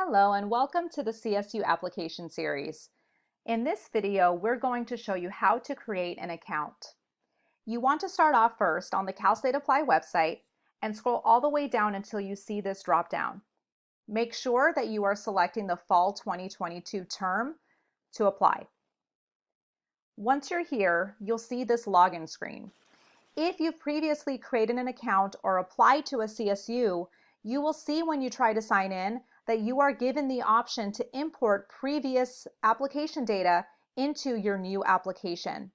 Hello and welcome to the CSU application series. In this video, we're going to show you how to create an account. You want to start off first on the Cal State Apply website and scroll all the way down until you see this drop down. Make sure that you are selecting the Fall 2022 term to apply. Once you're here, you'll see this login screen. If you've previously created an account or applied to a CSU, you will see when you try to sign in that you are given the option to import previous application data into your new application.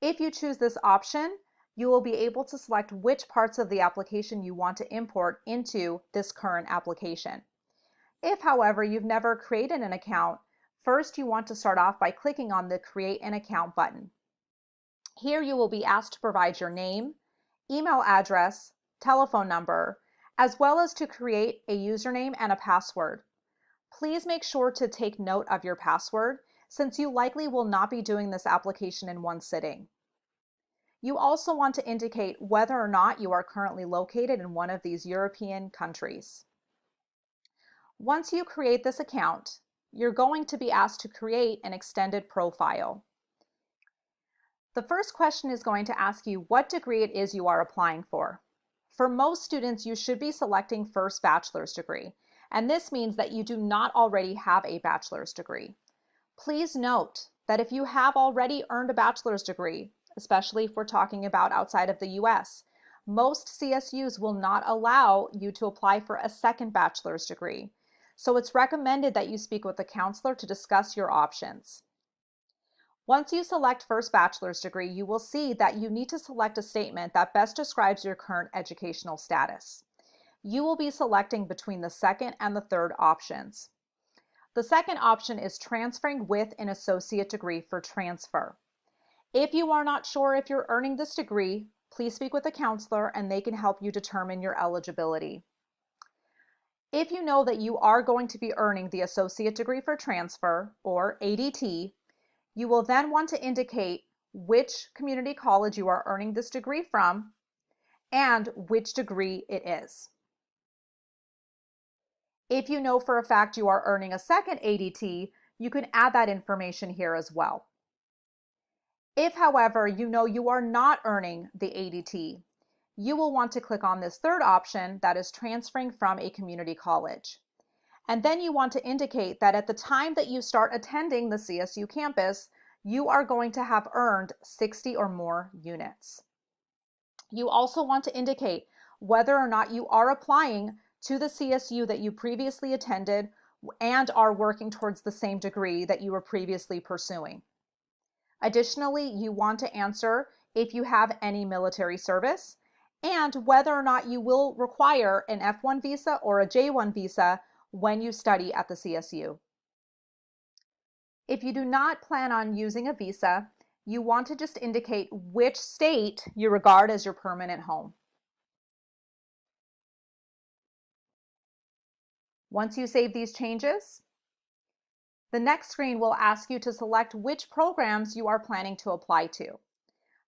If you choose this option, you will be able to select which parts of the application you want to import into this current application. If, however, you've never created an account, first you want to start off by clicking on the Create an Account button. Here you will be asked to provide your name, email address, telephone number, as well as to create a username and a password. Please make sure to take note of your password, since you likely will not be doing this application in one sitting. You also want to indicate whether or not you are currently located in one of these European countries. Once you create this account, you're going to be asked to create an extended profile. The first question is going to ask you what degree it is you are applying for. For most students, you should be selecting first bachelor's degree, and this means that you do not already have a bachelor's degree. Please note that if you have already earned a bachelor's degree, especially if we're talking about outside of the US, most CSUs will not allow you to apply for a second bachelor's degree. So it's recommended that you speak with a counselor to discuss your options. Once you select first bachelor's degree, you will see that you need to select a statement that best describes your current educational status. You will be selecting between the second and the third options. The second option is transferring with an associate degree for transfer. If you are not sure if you're earning this degree, please speak with a counselor and they can help you determine your eligibility. If you know that you are going to be earning the associate degree for transfer, or ADT, you will then want to indicate which community college you are earning this degree from and which degree it is. If you know for a fact you are earning a second ADT, you can add that information here as well. If, however, you know you are not earning the ADT, you will want to click on this third option, that is transferring from a community college. And then you want to indicate that at the time that you start attending the CSU campus, you are going to have earned 60 or more units. You also want to indicate whether or not you are applying to the CSU that you previously attended and are working towards the same degree that you were previously pursuing. Additionally, you want to answer if you have any military service and whether or not you will require an F1 visa or a J1 visa when you study at the CSU. If you do not plan on using a visa, you want to just indicate which state you regard as your permanent home. Once you save these changes, the next screen will ask you to select which programs you are planning to apply to.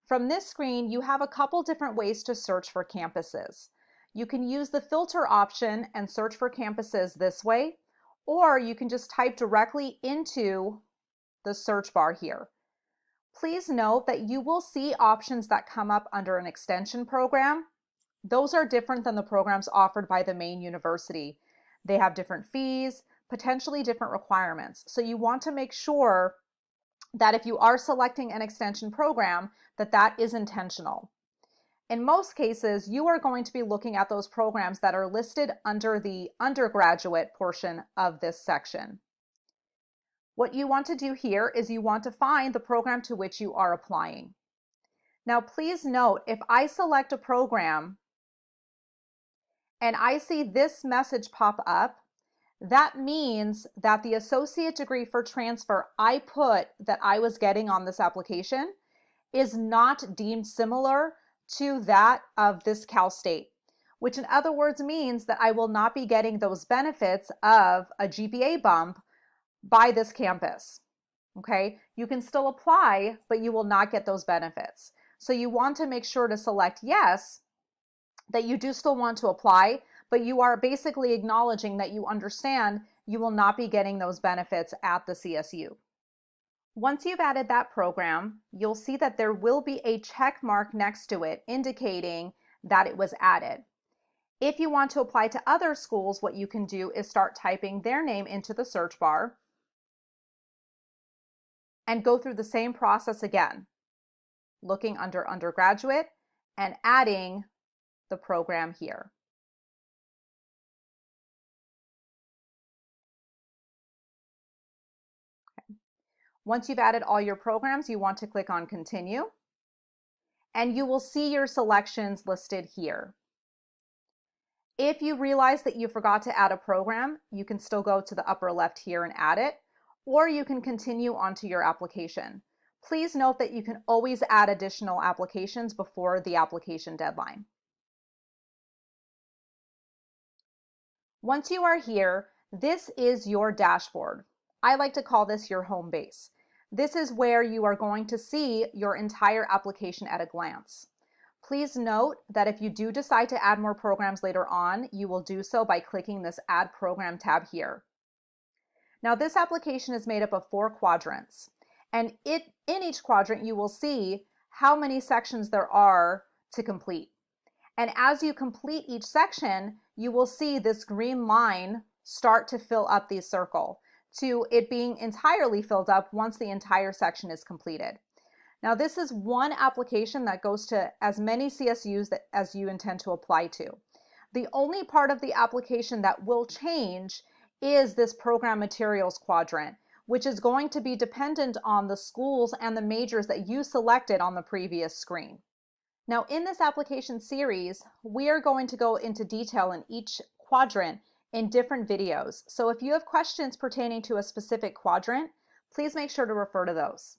From this screen, you have a couple different ways to search for campuses. You can use the filter option and search for campuses this way, or you can just type directly into the search bar here. Please note that you will see options that come up under an extension program. Those are different than the programs offered by the main university. They have different fees, potentially different requirements. So you want to make sure that if you are selecting an extension program, that is intentional. In most cases, you are going to be looking at those programs that are listed under the undergraduate portion of this section. What you want to do here is you want to find the program to which you are applying. Now, please note, if I select a program and I see this message pop up, that means that the associate degree for transfer I put that I was getting on this application is not deemed similar to that of this Cal State, which in other words means that I will not be getting those benefits of a GPA bump by this campus. Okay, you can still apply, but you will not get those benefits. So you want to make sure to select yes, that you do still want to apply, but you are basically acknowledging that you understand you will not be getting those benefits at the CSU. Once you've added that program, you'll see that there will be a check mark next to it indicating that it was added. If you want to apply to other schools, what you can do is start typing their name into the search bar and go through the same process again, looking under undergraduate and adding the program here. Once you've added all your programs, you want to click on continue, and you will see your selections listed here. If you realize that you forgot to add a program, you can still go to the upper left here and add it, or you can continue onto your application. Please note that you can always add additional applications before the application deadline. Once you are here, this is your dashboard. I like to call this your home base. This is where you are going to see your entire application at a glance. Please note that if you do decide to add more programs later on, you will do so by clicking this Add Program tab here. Now, this application is made up of 4 quadrants, and in each quadrant you will see how many sections there are to complete. And as you complete each section, you will see this green line start to fill up the circle to it being entirely filled up once the entire section is completed. Now, this is one application that goes to as many CSUs as you intend to apply to. The only part of the application that will change is this program materials quadrant, which is going to be dependent on the schools and the majors that you selected on the previous screen. Now, in this application series, we are going to go into detail in each quadrant in different videos. So if you have questions pertaining to a specific quadrant, please make sure to refer to those.